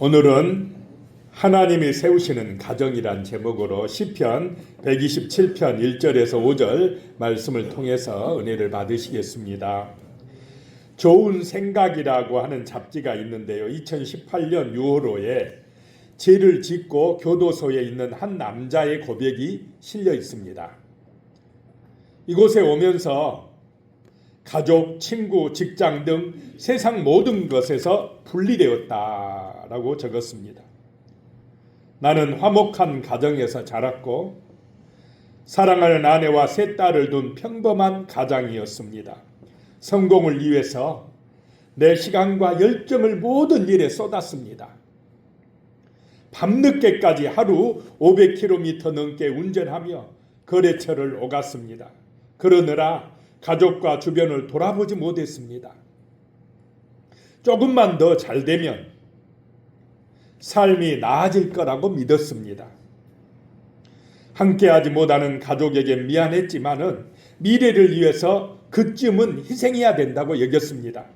오늘은 하나님이 세우시는 가정이란 제목으로 시편 127편 1절에서 5절 말씀을 통해서 은혜를 받으시겠습니다. 좋은 생각이라고 하는 잡지가 있는데요. 2018년 6월호에 죄를 짓고 교도소에 있는 한 남자의 고백이 실려 있습니다. 이곳에 오면서 가족, 친구, 직장 등 세상 모든 것에서 분리되었다라고 적었습니다. 나는 화목한 가정에서 자랐고 사랑하는 아내와 세 딸을 둔 평범한 가장이었습니다. 성공을 위해서 내 시간과 열정을 모든 일에 쏟았습니다. 밤늦게까지 하루 500km 넘게 운전하며 거래처를 오갔습니다. 그러느라 가족과 주변을 돌아보지 못했습니다. 조금만 더 잘되면 삶이 나아질 거라고 믿었습니다. 함께하지 못하는 가족에게 미안했지만은 미래를 위해서 그쯤은 희생해야 된다고 여겼습니다.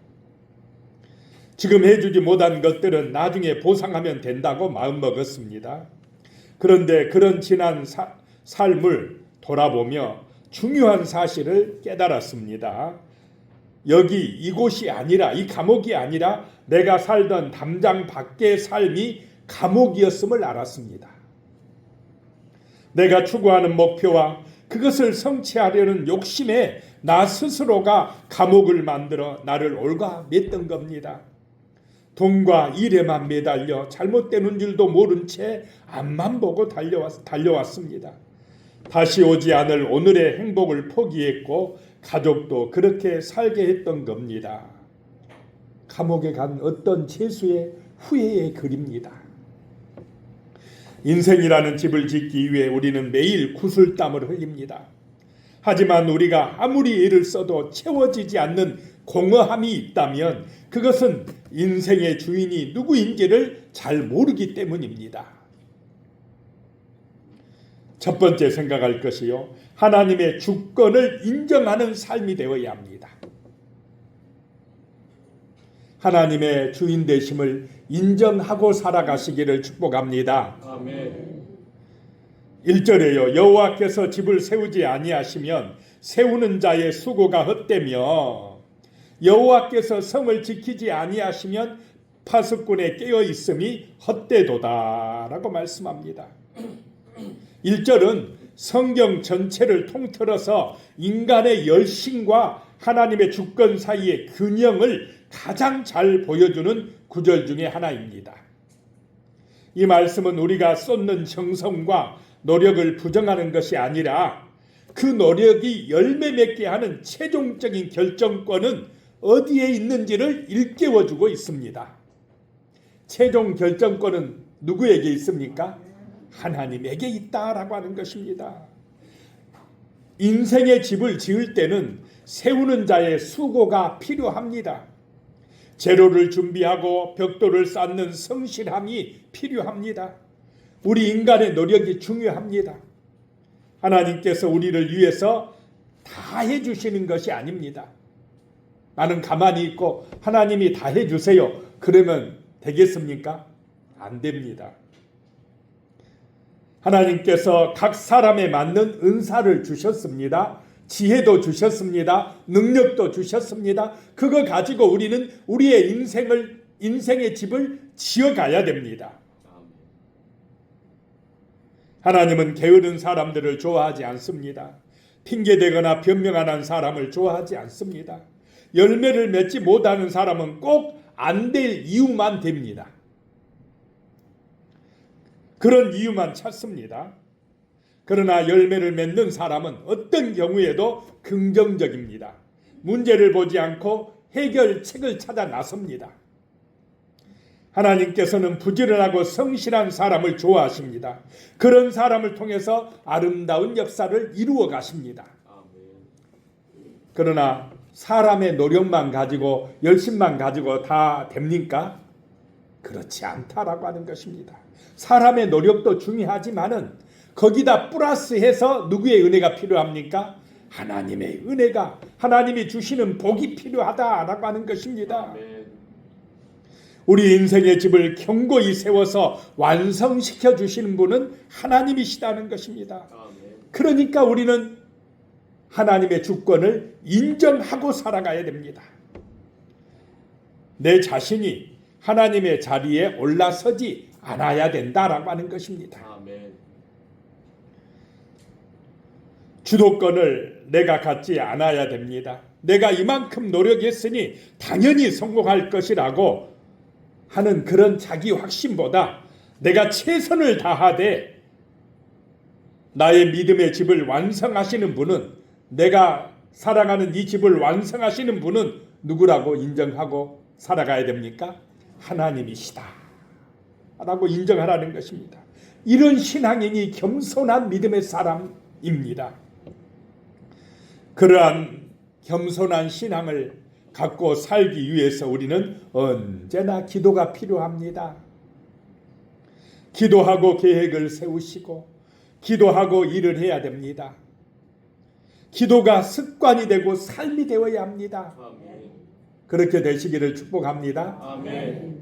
지금 해주지 못한 것들은 나중에 보상하면 된다고 마음먹었습니다. 그런데 그런 지난 삶을 돌아보며 중요한 사실을 깨달았습니다. 이곳이 아니라, 이 감옥이 아니라 내가 살던 담장 밖의 삶이 감옥이었음을 알았습니다. 내가 추구하는 목표와 그것을 성취하려는 욕심에 나 스스로가 감옥을 만들어 나를 옳가맸던 겁니다. 돈과 일에만 매달려 잘못되는 줄도 모른 채 앞만 보고 달려왔습니다. 다시 오지 않을 오늘의 행복을 포기했고 가족도 그렇게 살게 했던 겁니다. 감옥에 간 어떤 죄수의 후회의 글입니다. 인생이라는 집을 짓기 위해 우리는 매일 구슬땀을 흘립니다. 하지만 우리가 아무리 애를 써도 채워지지 않는 공허함이 있다면 그것은 인생의 주인이 누구인지를 잘 모르기 때문입니다. 첫 번째 생각할 것이요, 하나님의 주권을 인정하는 삶이 되어야 합니다. 하나님의 주인 되심을 인정하고 살아가시기를 축복합니다. 아멘. 1절에요. 여호와께서 집을 세우지 아니하시면 세우는 자의 수고가 헛되며 여호와께서 성을 지키지 아니하시면 파수꾼의 깨어 있음이 헛되도다 라고 말씀합니다. 1절은 성경 전체를 통틀어서 인간의 열심과 하나님의 주권 사이의 균형을 가장 잘 보여주는 구절 중에 하나입니다. 이 말씀은 우리가 쏟는 정성과 노력을 부정하는 것이 아니라 그 노력이 열매 맺게 하는 최종적인 결정권은 어디에 있는지를 일깨워주고 있습니다. 최종 결정권은 누구에게 있습니까? 하나님에게 있다라고 하는 것입니다. 인생의 집을 지을 때는 세우는 자의 수고가 필요합니다. 재료를 준비하고 벽돌을 쌓는 성실함이 필요합니다. 우리 인간의 노력이 중요합니다. 하나님께서 우리를 위해서 다 해주시는 것이 아닙니다. 나는 가만히 있고 하나님이 다 해주세요. 그러면 되겠습니까? 안 됩니다. 하나님께서 각 사람에 맞는 은사를 주셨습니다. 지혜도 주셨습니다. 능력도 주셨습니다. 그거 가지고 우리는 우리의 인생의 집을 지어가야 됩니다. 하나님은 게으른 사람들을 좋아하지 않습니다. 핑계대거나 변명하는 사람을 좋아하지 않습니다. 열매를 맺지 못하는 사람은 꼭 안 될 이유만 됩니다. 그런 이유만 찾습니다. 그러나 열매를 맺는 사람은 어떤 경우에도 긍정적입니다. 문제를 보지 않고 해결책을 찾아 나섭니다. 하나님께서는 부지런하고 성실한 사람을 좋아하십니다. 그런 사람을 통해서 아름다운 역사를 이루어 가십니다. 그러나 사람의 노력만 가지고 열심만 가지고 다 됩니까? 그렇지 않다라고 하는 것입니다. 사람의 노력도 중요하지만은 거기다 플러스해서 누구의 은혜가 필요합니까? 하나님의 은혜가, 하나님이 주시는 복이 필요하다라고 하는 것입니다. 우리 인생의 집을 견고히 세워서 완성시켜 주시는 분은 하나님이시다는 것입니다. 그러니까 우리는 하나님의 주권을 인정하고 살아가야 됩니다. 내 자신이 하나님의 자리에 올라서지 않아야 된다라고 하는 것입니다. 주도권을 내가 갖지 않아야 됩니다. 내가 이만큼 노력했으니 당연히 성공할 것이라고 하는 그런 자기 확신보다 내가 최선을 다하되 나의 믿음의 집을 완성하시는 분은, 내가 살아가는 이 집을 완성하시는 분은 누구라고 인정하고 살아가야 됩니까? 하나님이시다 라고 인정하라는 것입니다. 이런 신앙인이 겸손한 믿음의 사람입니다. 그러한 겸손한 신앙을 갖고 살기 위해서 우리는 언제나 기도가 필요합니다. 기도하고 계획을 세우시고 기도하고 일을 해야 됩니다. 기도가 습관이 되고 삶이 되어야 합니다. 그렇게 되시기를 축복합니다. 아멘.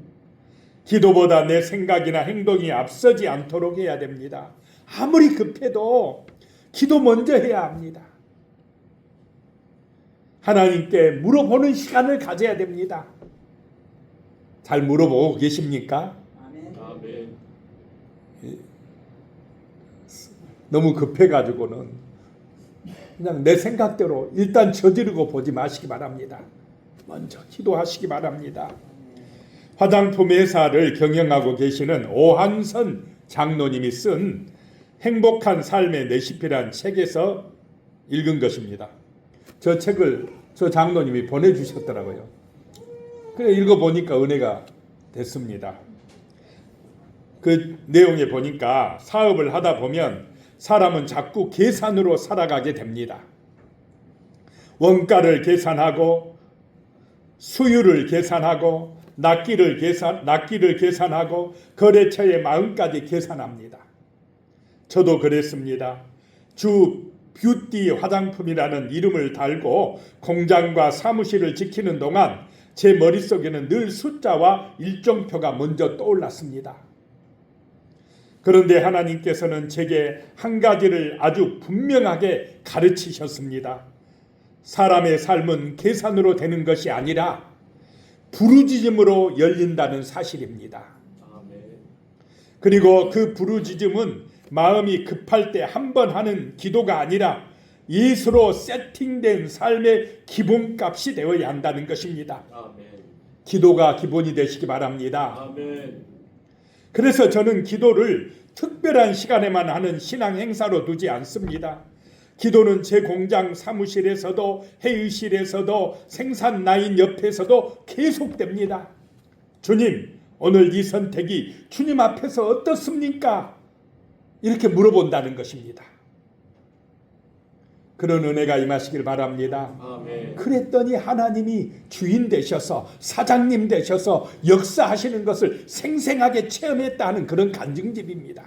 기도보다 내 생각이나 행동이 앞서지 않도록 해야 됩니다. 아무리 급해도 기도 먼저 해야 합니다. 하나님께 물어보는 시간을 가져야 됩니다. 잘 물어보고 계십니까? 아멘. 너무 급해가지고는 그냥 내 생각대로 일단 저지르고 보지 마시기 바랍니다. 먼저 기도하시기 바랍니다. 화장품 회사를 경영하고 계시는 오한선 장로님이 쓴 행복한 삶의 레시피란 책에서 읽은 것입니다. 저 책을 저 장로님이 보내주셨더라고요. 그래 읽어보니까 은혜가 됐습니다. 그 내용에 보니까 사업을 하다 보면 사람은 자꾸 계산으로 살아가게 됩니다. 원가를 계산하고 수율을 계산하고 납기를 계산하고 거래처의 마음까지 계산합니다. 저도 그랬습니다. 주 뷰티 화장품이라는 이름을 달고 공장과 사무실을 지키는 동안 제 머릿속에는 늘 숫자와 일정표가 먼저 떠올랐습니다. 그런데 하나님께서는 제게 한 가지를 아주 분명하게 가르치셨습니다. 사람의 삶은 계산으로 되는 것이 아니라 부르짖음으로 열린다는 사실입니다. 그리고 그 부르짖음은 마음이 급할 때 한 번 하는 기도가 아니라 예수로 세팅된 삶의 기본값이 되어야 한다는 것입니다. 기도가 기본이 되시기 바랍니다. 그래서 저는 기도를 특별한 시간에만 하는 신앙 행사로 두지 않습니다. 기도는 제 공장 사무실에서도 회의실에서도 생산 라인 옆에서도 계속됩니다. 주님, 오늘 이 선택이 주님 앞에서 어떻습니까? 이렇게 물어본다는 것입니다. 그런 은혜가 임하시길 바랍니다. 아멘. 그랬더니 하나님이 주인 되셔서 사장님 되셔서 역사하시는 것을 생생하게 체험했다 하는 그런 간증집입니다.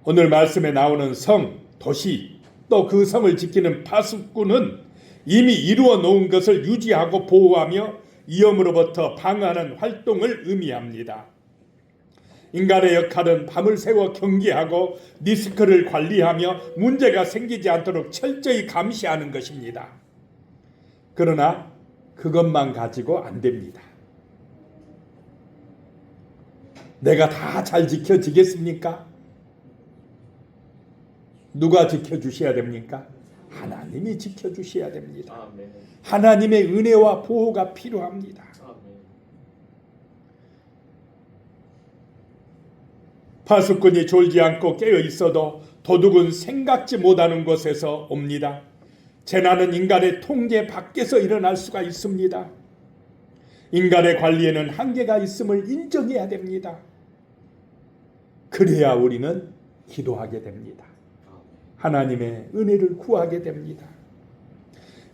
오늘 말씀에 나오는 성, 도시, 또 그 성을 지키는 파수꾼은 이미 이루어 놓은 것을 유지하고 보호하며 위험으로부터 방어하는 활동을 의미합니다. 인간의 역할은 밤을 새워 경계하고 리스크를 관리하며 문제가 생기지 않도록 철저히 감시하는 것입니다. 그러나 그것만 가지고 안 됩니다. 내가 다 잘 지켜지겠습니까? 누가 지켜주셔야 됩니까? 하나님이 지켜주셔야 됩니다. 아멘. 하나님의 은혜와 보호가 필요합니다. 파수꾼이 졸지 않고 깨어 있어도 도둑은 생각지 못하는 곳에서 옵니다. 재난은 인간의 통제 밖에서 일어날 수가 있습니다. 인간의 관리에는 한계가 있음을 인정해야 됩니다. 그래야 우리는 기도하게 됩니다. 하나님의 은혜를 구하게 됩니다.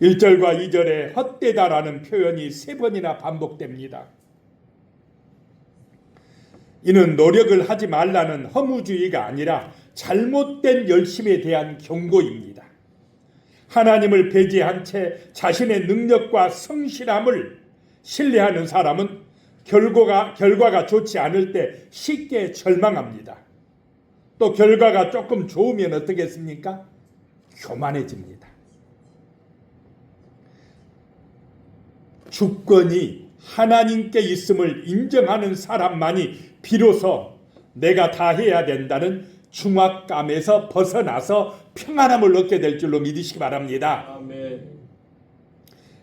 1절과 2절에 헛되다라는 표현이 3번이나 반복됩니다. 이는 노력을 하지 말라는 허무주의가 아니라 잘못된 열심에 대한 경고입니다. 하나님을 배제한 채 자신의 능력과 성실함을 신뢰하는 사람은 결과가 좋지 않을 때 쉽게 절망합니다. 또 결과가 조금 좋으면 어떻겠습니까? 교만해집니다. 주권이 하나님께 있음을 인정하는 사람만이 비로소 내가 다 해야 된다는 중압감에서 벗어나서 평안함을 얻게 될 줄로 믿으시기 바랍니다. 아멘.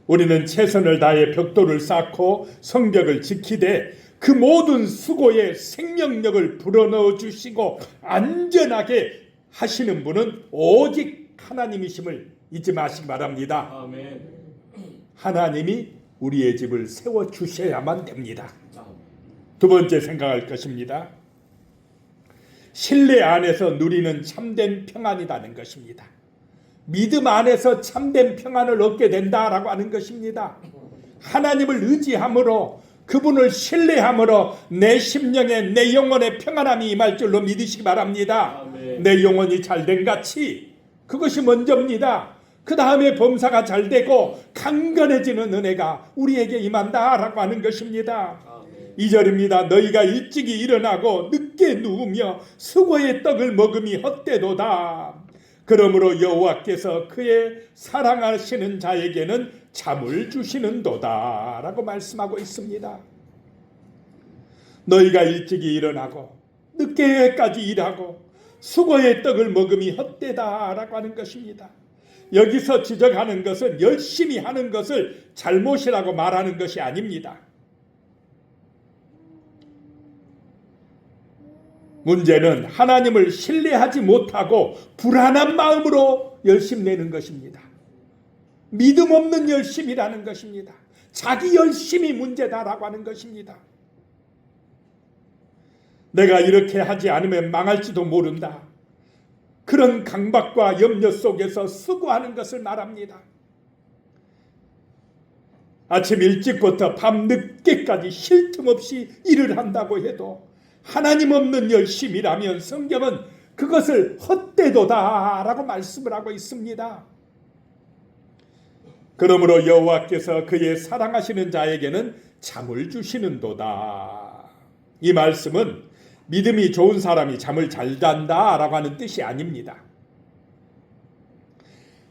우리는 최선을 다해 벽돌을 쌓고 성벽을 지키되 그 모든 수고에 생명력을 불어넣어 주시고 안전하게 하시는 분은 오직 하나님이심을 잊지 마시기 바랍니다. 아멘. 하나님이 우리의 집을 세워주셔야만 됩니다. 아멘. 두 번째 생각할 것입니다. 신뢰 안에서 누리는 참된 평안이라는 것입니다. 믿음 안에서 참된 평안을 얻게 된다라고 하는 것입니다. 하나님을 의지함으로 그분을 신뢰함으로 내 심령에 내 영혼의 평안함이 임할 줄로 믿으시기 바랍니다. 아멘. 내 영혼이 잘된 같이 그것이 먼저입니다. 그 다음에 범사가 잘되고 강건해지는 은혜가 우리에게 임한다라고 하는 것입니다. 아멘. 2절입니다. 너희가 일찍이 일어나고 늦게 누우며 수고의 떡을 먹음이 헛되도다. 그러므로 여호와께서 그의 사랑하시는 자에게는 잠을 주시는도다 라고 말씀하고 있습니다. 너희가 일찍이 일어나고 늦게까지 일하고 수고의 떡을 먹음이 헛되다 라고 하는 것입니다. 여기서 지적하는 것은 열심히 하는 것을 잘못이라고 말하는 것이 아닙니다. 문제는 하나님을 신뢰하지 못하고 불안한 마음으로 열심 내는 것입니다. 믿음 없는 열심이라는 것입니다. 자기 열심이 문제다라고 하는 것입니다. 내가 이렇게 하지 않으면 망할지도 모른다. 그런 강박과 염려 속에서 수고하는 것을 말합니다. 아침 일찍부터 밤 늦게까지 쉴 틈 없이 일을 한다고 해도 하나님 없는 열심이라면 성경은 그것을 헛되도다 라고 말씀을 하고 있습니다. 그러므로 여호와께서 그의 사랑하시는 자에게는 잠을 주시는도다. 이 말씀은 믿음이 좋은 사람이 잠을 잘 잔다 라고 하는 뜻이 아닙니다.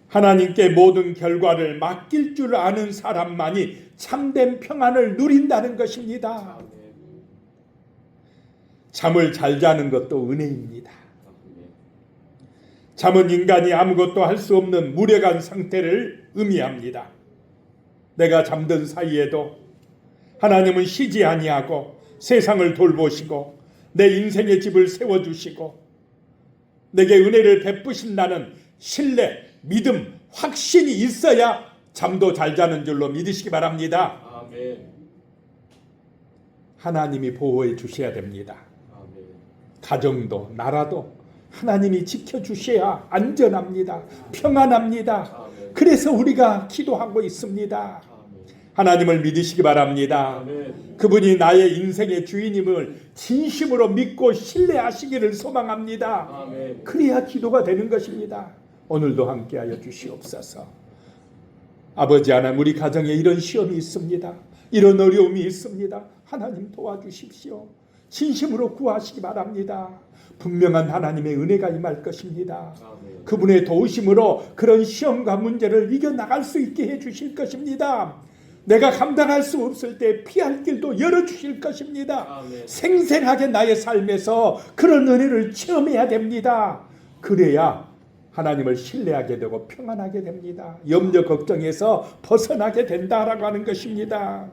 하나님께 모든 결과를 맡길 줄 아는 사람만이 참된 평안을 누린다는 것입니다. 잠을 잘 자는 것도 은혜입니다. 잠은 인간이 아무것도 할 수 없는 무력한 상태를 의미합니다. 내가 잠든 사이에도 하나님은 쉬지 아니하고 세상을 돌보시고 내 인생의 집을 세워주시고 내게 은혜를 베푸신다는 신뢰, 믿음, 확신이 있어야 잠도 잘 자는 줄로 믿으시기 바랍니다. 아멘. 하나님이 보호해 주셔야 됩니다. 아멘. 가정도 나라도 하나님이 지켜주셔야 안전합니다. 평안합니다. 아멘. 그래서 우리가 기도하고 있습니다. 아멘. 하나님을 믿으시기 바랍니다. 아멘. 그분이 나의 인생의 주인임을 진심으로 믿고 신뢰하시기를 소망합니다. 아멘. 그래야 기도가 되는 것입니다. 오늘도 함께하여 주시옵소서. 아버지 하나님, 우리 가정에 이런 시험이 있습니다. 이런 어려움이 있습니다. 하나님 도와주십시오. 진심으로 구하시기 바랍니다. 분명한 하나님의 은혜가 임할 것입니다. 아멘. 그분의 도우심으로 그런 시험과 문제를 이겨나갈 수 있게 해주실 것입니다. 내가 감당할 수 없을 때 피할 길도 열어주실 것입니다. 아멘. 생생하게 나의 삶에서 그런 은혜를 체험해야 됩니다. 그래야 하나님을 신뢰하게 되고 평안하게 됩니다. 염려 걱정에서 벗어나게 된다라고 하는 것입니다.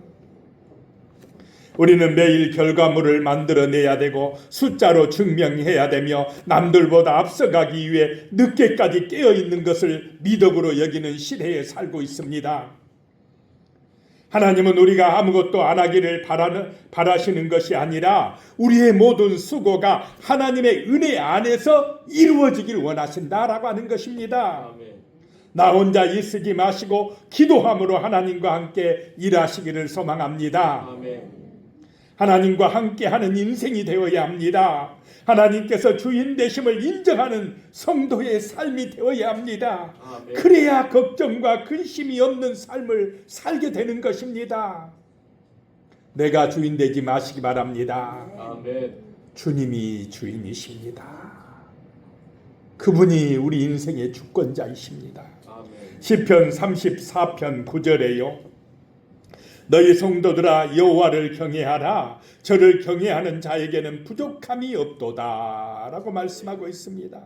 우리는 매일 결과물을 만들어내야 되고 숫자로 증명해야 되며 남들보다 앞서가기 위해 늦게까지 깨어있는 것을 미덕으로 여기는 시대에 살고 있습니다. 하나님은 우리가 아무것도 안 하기를 바라시는 것이 아니라 우리의 모든 수고가 하나님의 은혜 안에서 이루어지길 원하신다라고 하는 것입니다. 아멘. 나 혼자 있으지 마시고 기도함으로 하나님과 함께 일하시기를 소망합니다. 아멘. 하나님과 함께하는 인생이 되어야 합니다. 하나님께서 주인 되심을 인정하는 성도의 삶이 되어야 합니다. 아멘. 그래야 걱정과 근심이 없는 삶을 살게 되는 것입니다. 내가 주인 되지 마시기 바랍니다. 아멘. 주님이 주인이십니다. 그분이 우리 인생의 주권자이십니다. 아멘. 시편 34편 9절에요. 너희 성도들아 여호와를 경외하라. 저를 경외하는 자에게는 부족함이 없도다 라고 말씀하고 있습니다.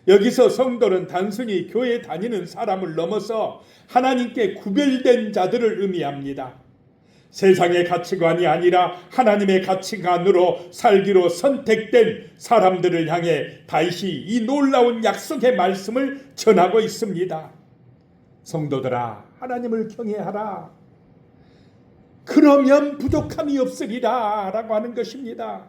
여기서 성도는 단순히 교회 다니는 사람을 넘어서 하나님께 구별된 자들을 의미합니다. 세상의 가치관이 아니라 하나님의 가치관으로 살기로 선택된 사람들을 향해 다윗이 이 놀라운 약속의 말씀을 전하고 있습니다. 성도들아 하나님을 경외하라. 그러면 부족함이 없으리라 라고 하는 것입니다.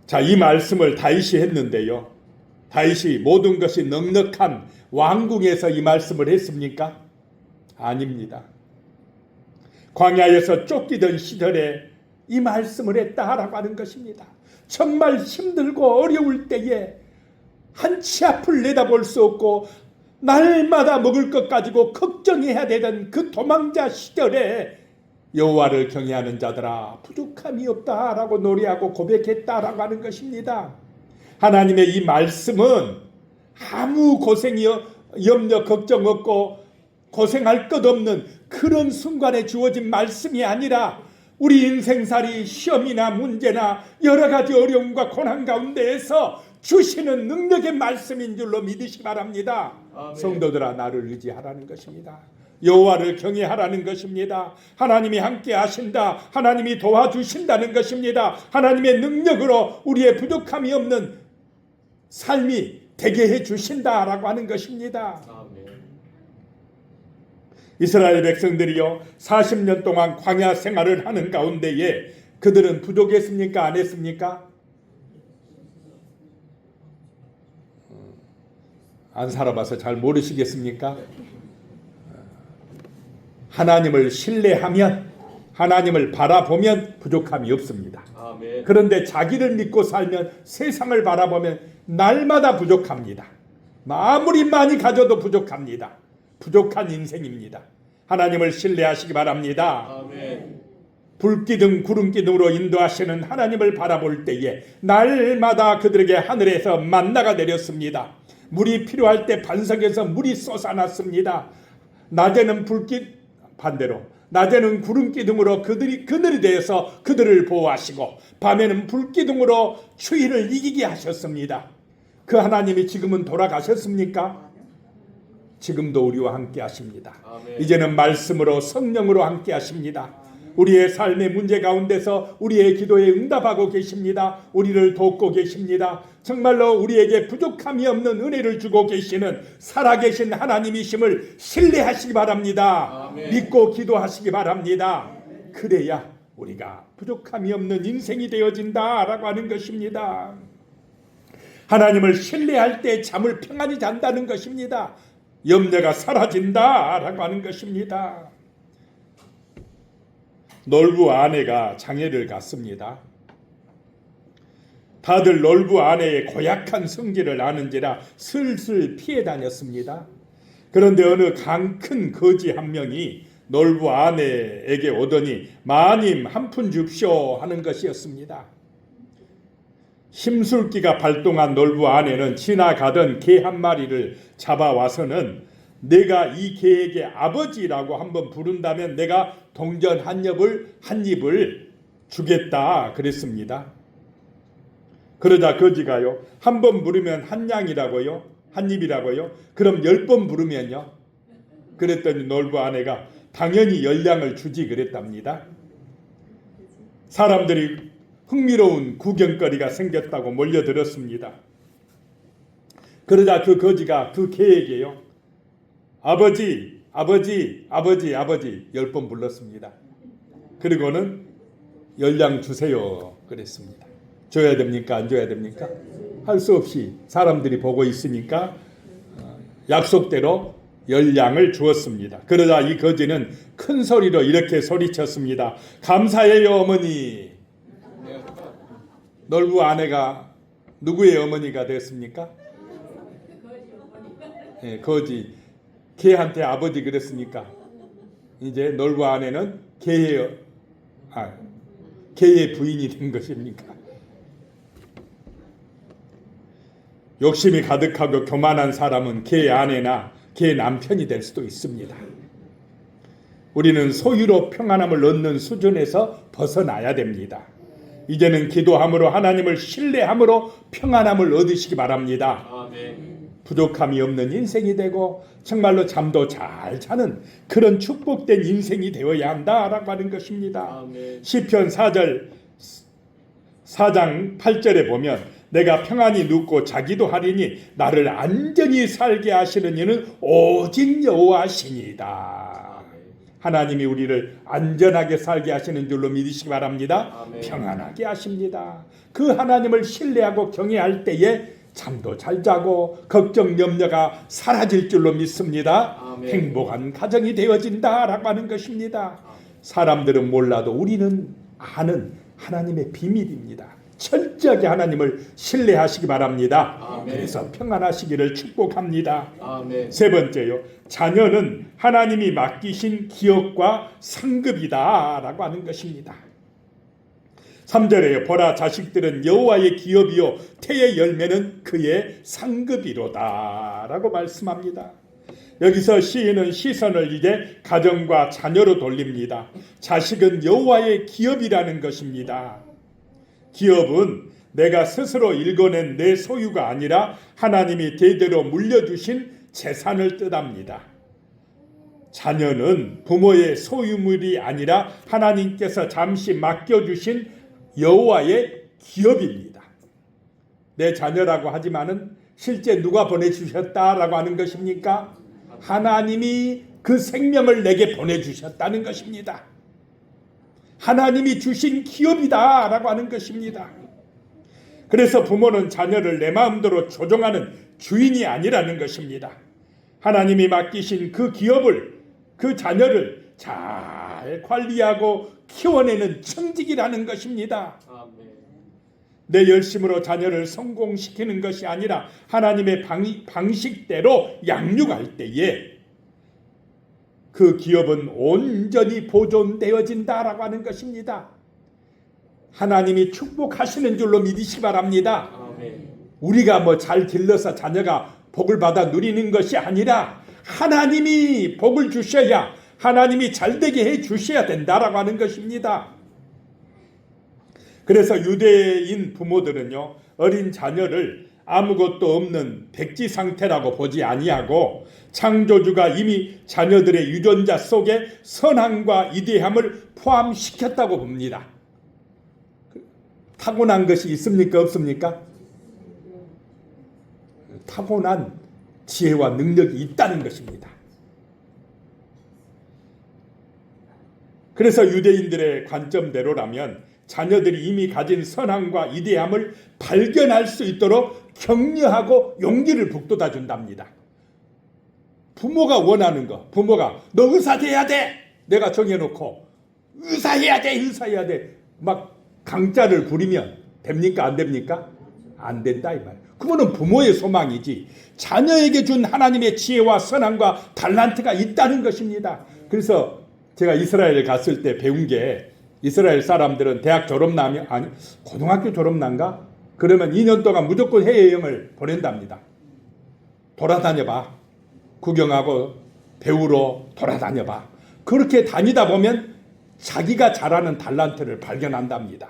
자, 이 말씀을 다윗이 했는데요. 다윗이 모든 것이 넉넉한 왕궁에서 이 말씀을 했습니까? 아닙니다. 광야에서 쫓기던 시절에 이 말씀을 했다라고 하는 것입니다. 정말 힘들고 어려울 때에 한치 앞을 내다볼 수 없고 날마다 먹을 것 가지고 걱정해야 되던 그 도망자 시절에 여호와를 경외하는 자들아 부족함이 없다라고 노래하고 고백했다라고 하는 것입니다. 하나님의 이 말씀은 아무 고생이 염려 걱정 없고 고생할 것 없는 그런 순간에 주어진 말씀이 아니라 우리 인생살이 시험이나 문제나 여러 가지 어려움과 고난 가운데에서 주시는 능력의 말씀인 줄로 믿으시기 바랍니다. 아멘. 성도들아 나를 의지하라는 것입니다. 여호와를 경외하라는 것입니다. 하나님이 함께 하신다. 하나님이 도와주신다는 것입니다. 하나님의 능력으로 우리의 부족함이 없는 삶이 되게 해주신다라고 하는 것입니다. 아멘. 이스라엘 백성들이요 40년 동안 광야 생활을 하는 가운데에 그들은 부족했습니까? 안 했습니까? 안 살아봐서 잘 모르시겠습니까? 하나님을 신뢰하면 하나님을 바라보면 부족함이 없습니다. 아멘. 그런데 자기를 믿고 살면 세상을 바라보면 날마다 부족합니다. 아무리 많이 가져도 부족합니다. 부족한 인생입니다. 하나님을 신뢰하시기 바랍니다. 아멘. 불기둥 구름기둥으로 인도하시는 하나님을 바라볼 때에 날마다 그들에게 하늘에서 만나가 내렸습니다. 물이 필요할 때 반석에서 물이 솟아났습니다. 낮에는 반대로 낮에는 구름기둥으로 그늘이 되어서 그들을 보호하시고 밤에는 불기둥으로 추위를 이기게 하셨습니다. 그 하나님이 지금은 돌아가셨습니까? 지금도 우리와 함께 하십니다. 아멘. 이제는 말씀으로 성령으로 함께 하십니다. 우리의 삶의 문제 가운데서 우리의 기도에 응답하고 계십니다. 우리를 돕고 계십니다. 정말로 우리에게 부족함이 없는 은혜를 주고 계시는 살아계신 하나님이심을 신뢰하시기 바랍니다. 아멘. 믿고 기도하시기 바랍니다. 그래야 우리가 부족함이 없는 인생이 되어진다라고 하는 것입니다. 하나님을 신뢰할 때 잠을 평안히 잔다는 것입니다. 염려가 사라진다라고 하는 것입니다. 놀부 아내가 장애를 갔습니다. 다들 놀부 아내의 고약한 성질을 아는지라 슬슬 피해 다녔습니다. 그런데 어느 큰 거지 한 명이 놀부 아내에게 오더니 마님 한 푼 줍쇼 하는 것이었습니다. 심술기가 발동한 놀부 아내는 지나가던 개 한 마리를 잡아와서는 내가 이 개에게 아버지라고 한번 부른다면 내가 동전 한 입을 주겠다 그랬습니다. 그러자 거지가요 한 번 부르면 한 양이라고요? 한 입이라고요? 그럼 10번 부르면요? 그랬더니 놀부 아내가 당연히 10양을 주지 그랬답니다. 사람들이 흥미로운 구경거리가 생겼다고 몰려들었습니다. 그러자 그 거지가 그 개에게요 아버지 10번 불렀습니다. 그리고는 10양 주세요 그랬습니다. 줘야 됩니까? 안 줘야 됩니까? 할 수 없이 사람들이 보고 있으니까 약속대로 10양을 주었습니다. 그러자 이 거지는 큰 소리로 이렇게 소리쳤습니다. 감사해요 어머니. 놀부 아내가 누구의 어머니가 됐습니까? 네, 거지. 개한테 아버지 그랬으니까 이제 놀과 아내는 개의 부인이 된 것입니까? 욕심이 가득하고 교만한 사람은 개 아내나 개 남편이 될 수도 있습니다. 우리는 소유로 평안함을 얻는 수준에서 벗어나야 됩니다. 이제는 기도함으로 하나님을 신뢰함으로 평안함을 얻으시기 바랍니다. 아멘. 부족함이 없는 인생이 되고 정말로 잠도 잘 자는 그런 축복된 인생이 되어야 한다라고 하는 것입니다. 아멘. 시편 4장 8절에 보면 내가 평안히 눕고 자기도 하리니 나를 안전히 살게 하시는 이는 오직 여호와시니이다. 하나님이 우리를 안전하게 살게 하시는 줄로 믿으시기 바랍니다. 아멘. 평안하게 하십니다. 그 하나님을 신뢰하고 경외할 때에 잠도 잘 자고 걱정 염려가 사라질 줄로 믿습니다. 아멘. 행복한 가정이 되어진다라고 하는 것입니다. 사람들은 몰라도 우리는 아는 하나님의 비밀입니다. 철저하게 하나님을 신뢰하시기 바랍니다. 아멘. 그래서 평안하시기를 축복합니다. 아멘. 세 번째요. 자녀는 하나님이 맡기신 기업과 상급이다 라고 하는 것입니다. 3절에요. 보라 자식들은 여호와의 기업이요 태의 열매는 그의 상급이로다 라고 말씀합니다. 여기서 시인은 시선을 이제 가정과 자녀로 돌립니다. 자식은 여호와의 기업이라는 것입니다. 기업은 내가 스스로 일궈낸 내 소유가 아니라 하나님이 대대로 물려주신 재산을 뜻합니다. 자녀는 부모의 소유물이 아니라 하나님께서 잠시 맡겨주신 여호와의 기업입니다. 내 자녀라고 하지만은 실제 누가 보내주셨다라고 하는 것입니까? 하나님이 그 생명을 내게 보내주셨다는 것입니다. 하나님이 주신 기업이다라고 하는 것입니다. 그래서 부모는 자녀를 내 마음대로 조종하는 주인이 아니라는 것입니다. 하나님이 맡기신 그 기업을, 그 자녀를 잘 관리하고 키워내는 청직이라는 것입니다. 아멘. 내 열심으로 자녀를 성공시키는 것이 아니라 하나님의 방식대로 양육할 때에 그 기업은 온전히 보존되어진다라고 하는 것입니다. 하나님이 축복하시는 줄로 믿으시기 바랍니다. 아멘. 우리가 뭐 잘 길러서 자녀가 복을 받아 누리는 것이 아니라 하나님이 복을 주셔야 하나님이 잘되게 해 주셔야 된다라고 하는 것입니다. 그래서 유대인 부모들은요, 어린 자녀를 아무것도 없는 백지 상태라고 보지 아니하고 창조주가 이미 자녀들의 유전자 속에 선함과 이대함을 포함시켰다고 봅니다. 타고난 것이 있습니까? 없습니까? 타고난 지혜와 능력이 있다는 것입니다. 그래서 유대인들의 관점대로라면 자녀들이 이미 가진 선함과 이대함을 발견할 수 있도록 격려하고 용기를 북돋아 준답니다. 부모가 원하는 거, 부모가 너 의사 돼야 돼! 내가 정해놓고 의사해야 돼! 의사해야 돼! 막 강짜를 부리면 됩니까? 안 됩니까? 안 된다 이 말. 그거는 부모의 소망이지 자녀에게 준 하나님의 지혜와 선함과 달란트가 있다는 것입니다. 그래서 제가 이스라엘에 갔을 때 배운 게 이스라엘 사람들은 대학 졸업나면 아니 고등학교 졸업난가? 그러면 2년 동안 무조건 해외여행을 보낸답니다. 돌아다녀봐. 구경하고 배우러 돌아다녀봐. 그렇게 다니다 보면 자기가 잘하는 달란트를 발견한답니다.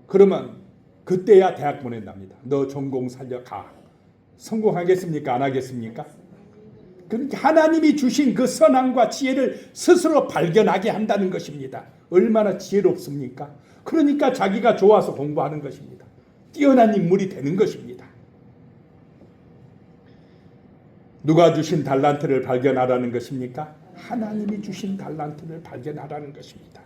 그러면 그때야 대학 보낸답니다. 너 전공 살려가. 성공하겠습니까? 안 하겠습니까? 그러니까 하나님이 주신 그 선함과 지혜를 스스로 발견하게 한다는 것입니다. 얼마나 지혜롭습니까? 그러니까 자기가 좋아서 공부하는 것입니다. 뛰어난 인물이 되는 것입니다. 누가 주신 달란트를 발견하라는 것입니까? 하나님이 주신 달란트를 발견하라는 것입니다.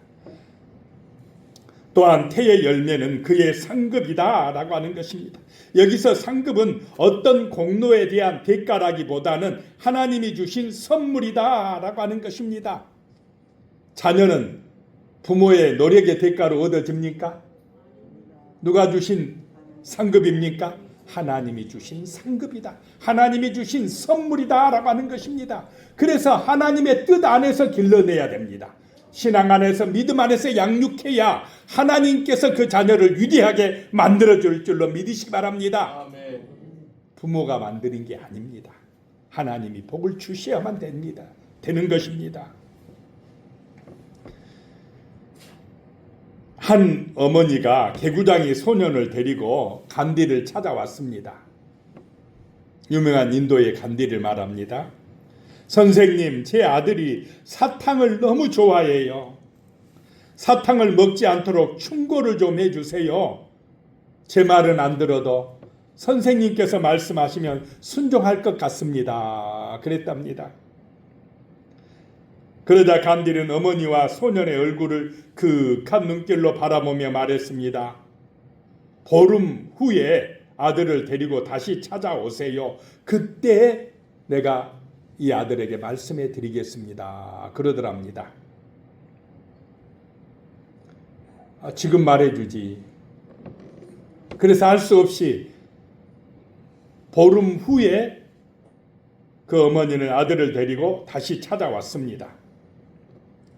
또한 태의 열매는 그의 상급이다 라고 하는 것입니다. 여기서 상급은 어떤 공로에 대한 대가라기보다는 하나님이 주신 선물이다 라고 하는 것입니다. 자녀는 부모의 노력의 대가로 얻어집니까? 누가 주신 상급입니까? 하나님이 주신 상급이다. 하나님이 주신 선물이다라고 하는 것입니다. 그래서 하나님의 뜻 안에서 길러내야 됩니다. 신앙 안에서 믿음 안에서 양육해야 하나님께서 그 자녀를 위대하게 만들어줄 줄로 믿으시기 바랍니다. 아멘. 부모가 만드는 게 아닙니다. 하나님이 복을 주셔야만 되는 것입니다. 한 어머니가 개구장이 소년을 데리고 간디를 찾아왔습니다. 유명한 인도의 간디를 말합니다. 선생님, 제 아들이 사탕을 너무 좋아해요. 사탕을 먹지 않도록 충고를 좀 해주세요. 제 말은 안 들어도 선생님께서 말씀하시면 순종할 것 같습니다. 그랬답니다. 그러자 간디는 어머니와 소년의 얼굴을 그윽한 눈길로 바라보며 말했습니다. 보름 후에 아들을 데리고 다시 찾아오세요. 그때 내가 이 아들에게 말씀해 드리겠습니다. 그러더랍니다. 지금 말해주지. 그래서 할 수 없이 보름 후에 그 어머니는 아들을 데리고 다시 찾아왔습니다.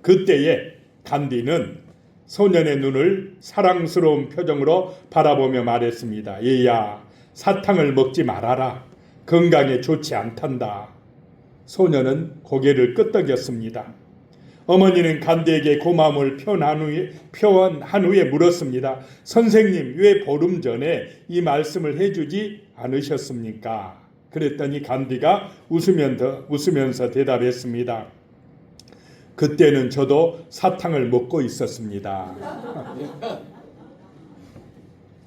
그때에 간디는 소년의 눈을 사랑스러운 표정으로 바라보며 말했습니다. 얘야, 사탕을 먹지 말아라. 건강에 좋지 않단다. 소년은 고개를 끄덕였습니다. 어머니는 간디에게 고마움을 표현한 후에 물었습니다. 선생님, 왜 보름 전에 이 말씀을 해주지 않으셨습니까? 그랬더니 간디가 웃으면서 대답했습니다. 그때는 저도 사탕을 먹고 있었습니다.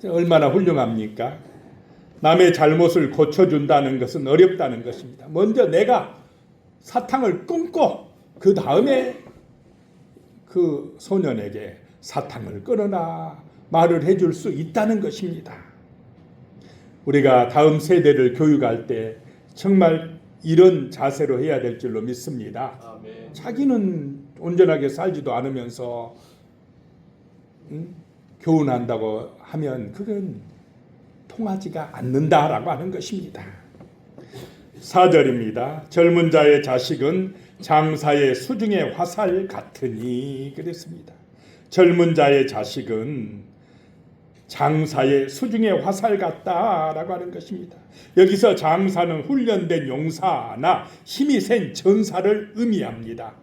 얼마나 훌륭합니까? 남의 잘못을 고쳐준다는 것은 어렵다는 것입니다. 먼저 내가 사탕을 끊고 그 다음에 그 소년에게 사탕을 끊어라 말을 해줄 수 있다는 것입니다. 우리가 다음 세대를 교육할 때 정말 이런 자세로 해야 될 줄로 믿습니다. 아멘. 자기는 온전하게 살지도 않으면서 교훈한다고 하면 그건 통하지가 않는다라고 하는 것입니다. 4절입니다. 젊은 자의 자식은 장사의 수중의 화살 같으니 그랬습니다. 젊은 자의 자식은 장사의 수중의 화살 같다라고 하는 것입니다. 여기서 장사는 훈련된 용사나 힘이 센 전사를 의미합니다.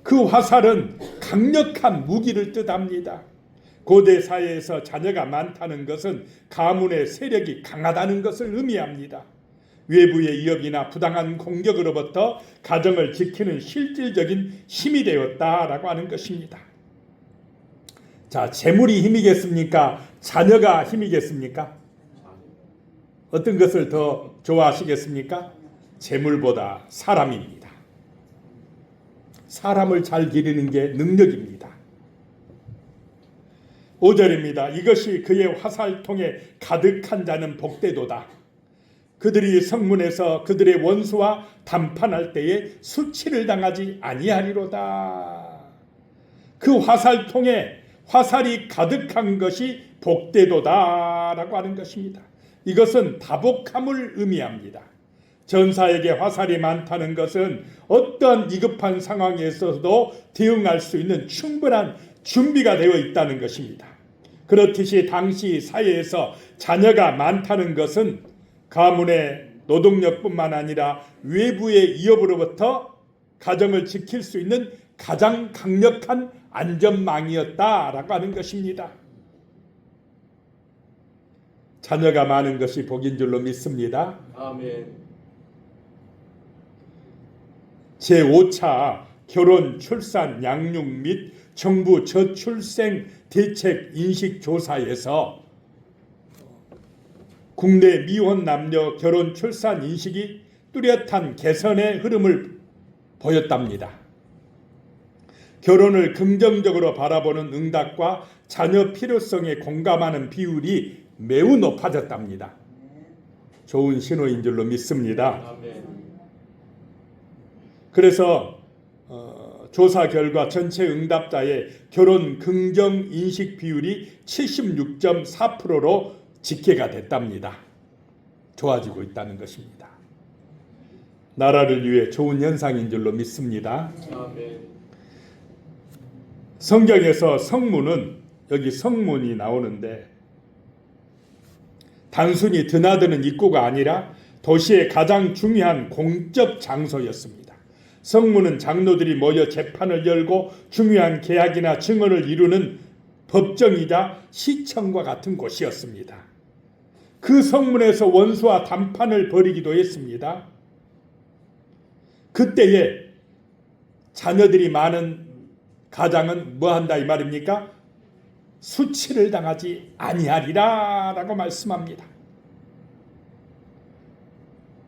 그 화살은 강력한 무기를 뜻합니다. 고대 사회에서 자녀가 많다는 것은 가문의 세력이 강하다는 것을 의미합니다. 외부의 위협이나 부당한 공격으로부터 가정을 지키는 실질적인 힘이 되었다라고 하는 것입니다. 자, 재물이 힘이겠습니까? 자녀가 힘이겠습니까? 어떤 것을 더 좋아하시겠습니까? 재물보다 사람입니다. 사람을 잘 기르는 게 능력입니다. 5절입니다. 이것이 그의 화살통에 가득한 자는 복되도다. 그들이 성문에서 그들의 원수와 담판할 때에 수치를 당하지 아니하리로다. 그 화살통에 화살이 가득한 것이 복되도다라고 하는 것입니다. 이것은 다복함을 의미합니다. 전사에게 화살이 많다는 것은 어떤 위급한 상황에서도 대응할 수 있는 충분한 준비가 되어 있다는 것입니다. 그렇듯이 당시 사회에서 자녀가 많다는 것은 가문의 노동력뿐만 아니라 외부의 위협으로부터 가정을 지킬 수 있는 가장 강력한 안전망이었다라고 하는 것입니다. 자녀가 많은 것이 복인 줄로 믿습니다. 아멘. 제5차 결혼, 출산, 양육 및 정부 저출생 대책 인식조사에서 국내 미혼 남녀 결혼, 출산 인식이 뚜렷한 개선의 흐름을 보였답니다. 결혼을 긍정적으로 바라보는 응답과 자녀 필요성에 공감하는 비율이 매우 높아졌답니다. 좋은 신호인 줄로 믿습니다. 아멘. 그래서 조사 결과 전체 응답자의 결혼 긍정 인식 비율이 76.4%로 집계가 됐답니다. 좋아지고 있다는 것입니다. 나라를 위해 좋은 현상인 줄로 믿습니다. 아멘. 성경에서 성문은, 여기 성문이 나오는데 단순히 드나드는 입구가 아니라 도시의 가장 중요한 공적 장소였습니다. 성문은 장로들이 모여 재판을 열고 중요한 계약이나 증언을 이루는 법정이자 시청과 같은 곳이었습니다. 그 성문에서 원수와 담판을 벌이기도 했습니다. 그때에 자녀들이 많은 가장은 뭐 한다 이 말입니까? 수치를 당하지 아니하리라 라고 말씀합니다.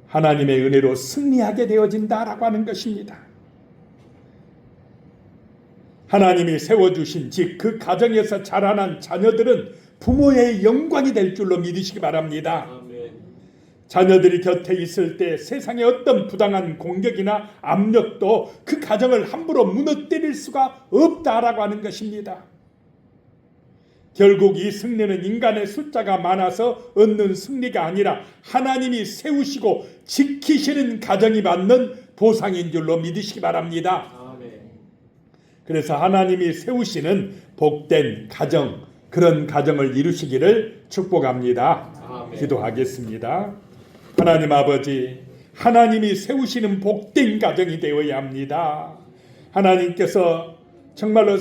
하나님의 은혜로 승리하게 되어진다라고 하는 것입니다. 하나님이 세워주신 즉 그 가정에서 자라난 자녀들은 부모의 영광이 될 줄로 믿으시기 바랍니다. 아멘. 자녀들이 곁에 있을 때 세상의 어떤 부당한 공격이나 압력도 그 가정을 함부로 무너뜨릴 수가 없다라고 하는 것입니다. 결국 이 승리는 인간의 숫자가 많아서 얻는 승리가 아니라 하나님이 세우시고 지키시는 가정이 받는 보상인 줄로 믿으시기 바랍니다. 아멘. 그래서 하나님이 세우시는 복된 가정, 그런 가정을 이루시기를 축복합니다. 아멘. 기도하겠습니다. 하나님 아버지, 하나님이 세우시는 복된 가정이 되어야 합니다. 하나님께서 정말로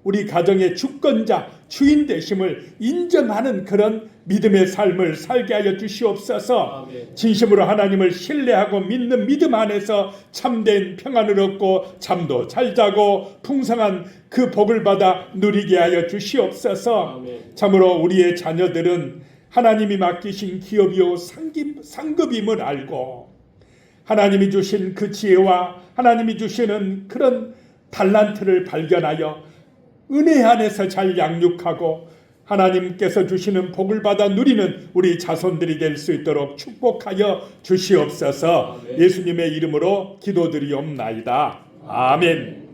우리 가정의 주권자, 주인 되심을 인정하는 그런 믿음의 삶을 살게 하여 주시옵소서. 아멘. 진심으로 하나님을 신뢰하고 믿는 믿음 안에서 참된 평안을 얻고 잠도 잘 자고 풍성한 그 복을 받아 누리게 하여 주시옵소서. 아멘. 참으로 우리의 자녀들은 하나님이 맡기신 기업이요 상급임을 알고 하나님이 주신 그 지혜와 하나님이 주시는 그런 달란트를 발견하여 은혜 안에서 잘 양육하고 하나님께서 주시는 복을 받아 누리는 우리 자손들이 될 수 있도록 축복하여 주시옵소서. 아멘. 예수님의 이름으로 기도드리옵나이다. 아멘.